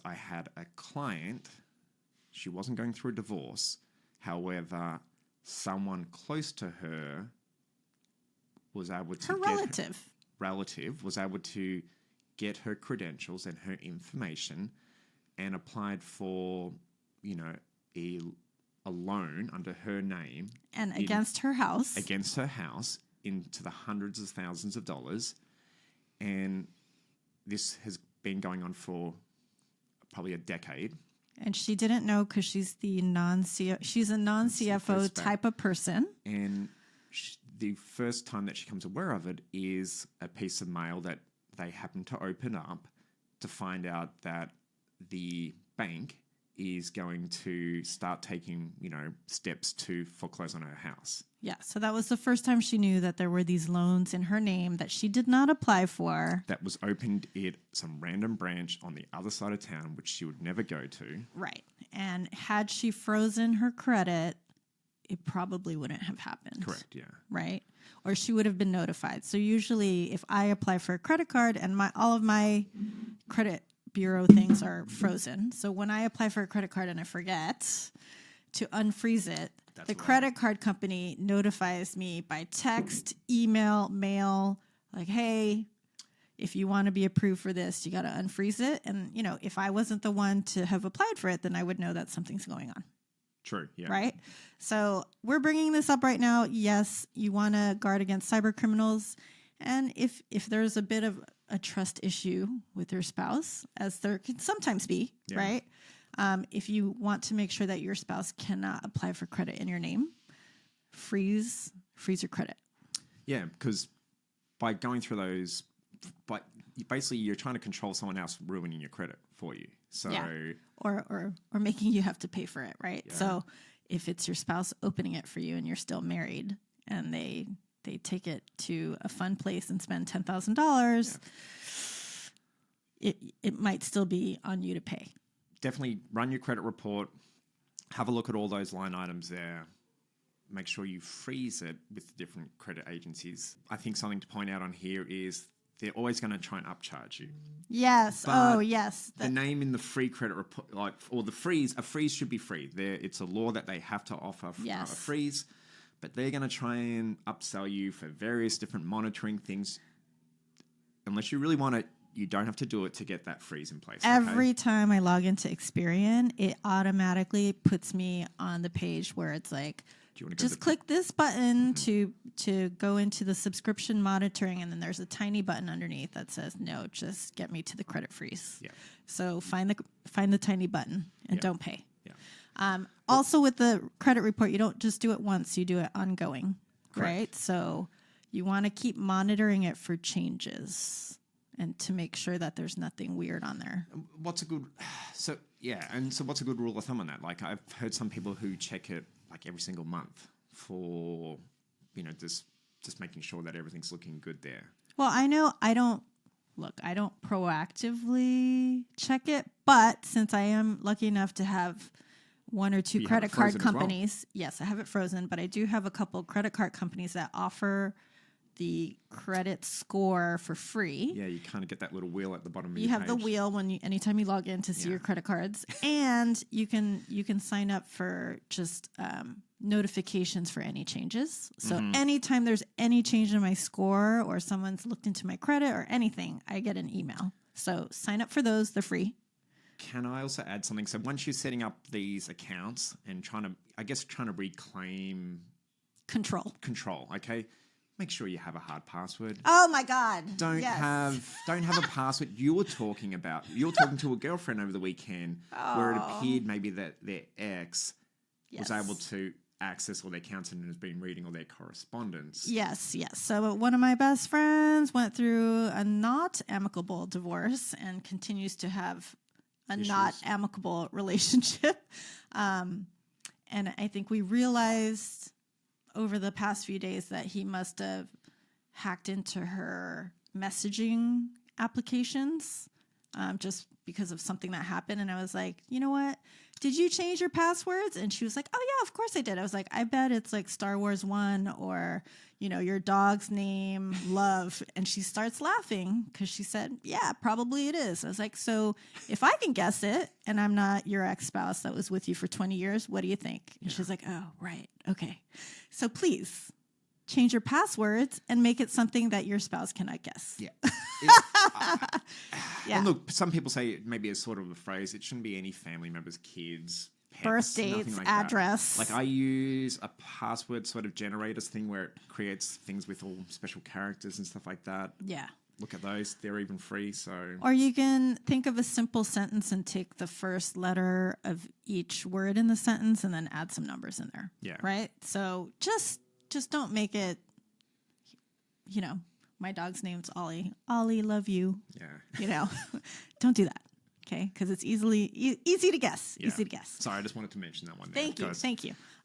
I had a client, she wasn't going through a divorce. However, someone close to her was able to relative was able to get her credentials and her information and applied for, a loan under her name. And against her house. Against her house into the hundreds of thousands of dollars. And this has been going on for probably a decade. And she didn't know because she's a non-CFO type of person. And the first time that she becomes aware of it is a piece of mail that they happen to open up to find out that the bank is going to start taking, steps to foreclose on her house. Yeah, so that was the first time she knew that there were these loans in her name that she did not apply for. That was opened at some random branch on the other side of town, which she would never go to. Right. And had she frozen her credit, it probably wouldn't have happened. Correct, yeah. Right? Or she would have been notified. So usually if I apply for a credit card and all of my credit bureau things are frozen. So when I apply for a credit card and I forget to unfreeze it, the credit card company notifies me by text, email, mail, like, hey, if you want to be approved for this, you got to unfreeze it. And, if I wasn't the one to have applied for it, then I would know that something's going on. True, yeah. Right? So we're bringing this up right now. Yes, you want to guard against cyber criminals. And if there's a bit of a trust issue with your spouse, as there can sometimes be, right? If you want to make sure that your spouse cannot apply for credit in your name, freeze your credit. Yeah, because by going through those, basically you're trying to control someone else ruining your credit for you. So or making you have to pay for it, right? Yeah. So if it's your spouse opening it for you and you're still married and they take it to a fun place and spend $10,000, it might still be on you to pay. Definitely run your credit report, have a look at all those line items there, make sure you freeze it with the different credit agencies. I think something to point out on here is they're always going to try and upcharge you. Yes. But yes. The name in the free credit report, a freeze should be free. It's a law that they have to offer a freeze. But they're going to try and upsell you for various different monitoring things. Unless you really want it, you don't have to do it to get that freeze in place. Every time I log into Experian, it automatically puts me on the page where it's like, just click this button to go into the subscription monitoring, and then there's a tiny button underneath that says, no, just get me to the credit freeze. Yeah. So find the tiny button and don't pay. Yeah. Also, with the credit report, you don't just do it once, you do it ongoing, right? So you want to keep monitoring it for changes and to make sure that there's nothing weird on there. What's a good rule of thumb on that? Like, I've heard some people who check it like every single month for, just making sure that everything's looking good there. Well, I know I don't proactively check it, but since I am lucky enough to have one or two credit card companies. Well? Yes, I have it frozen, but I do have a couple credit card companies that offer the credit score for free. Yeah, you kind of get that little wheel at the bottom of your page. You have the wheel anytime you log in to see your credit cards, and you can sign up for just notifications for any changes. So anytime there's any change in my score or someone's looked into my credit or anything, I get an email. So sign up for those; they're free. Can I also add something? So once you're setting up these accounts and trying to reclaim control, okay? Make sure you have a hard password. Oh my God! Don't have a password. You were talking to a girlfriend over the weekend where it appeared maybe that their ex was able to access all their accounts and has been reading all their correspondence. Yes. So one of my best friends went through a not amicable divorce and continues to have not amicable relationship. And I think we realized over the past few days that he must have hacked into her messaging applications just because of something that happened. And I was like, you know what? Did you change your passwords? And she was like, oh yeah, of course I did. I was like, I bet it's like Star Wars 1 or, you know, your dog's name, Love. And she starts laughing because she said, yeah, probably it is. I was like, so if I can guess it and I'm not your ex-spouse that was with you for 20 years, what do you think? And she's like, oh, right. Okay. So please change your passwords and make it something that your spouse cannot guess. Yeah. And look, some people say maybe as sort of a phrase, it shouldn't be any family members, kids, pets, birth dates, like address. That. Like I use a password sort of generators thing where it creates things with all special characters and stuff like that. Yeah. Look at those. They're even free. So, or you can think of a simple sentence and take the first letter of each word in the sentence and then add some numbers in there. Yeah. Right? So just don't make it, you know, my dog's name's Ollie. Ollie, love you. Yeah. You know, don't do that. Okay. Because it's easy to guess. Yeah. Easy to guess. Sorry, I just wanted to mention that one. Thank you.